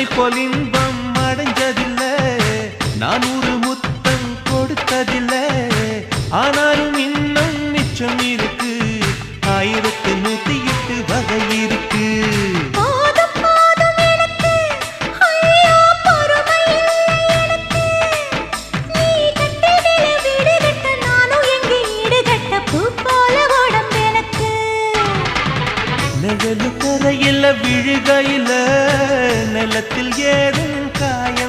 உன்னை போல் இன்பம் அடைஞ்சதில்லை, நான் ஒரு முத்தம் கொடுத்ததில்லை. ஆனாலும் இன்னும் மிச்சம் இருக்கு, 1108 வகை இருக்கு. நிழலு கரையில விழுகையில நிலத்தில் ஏதும் காய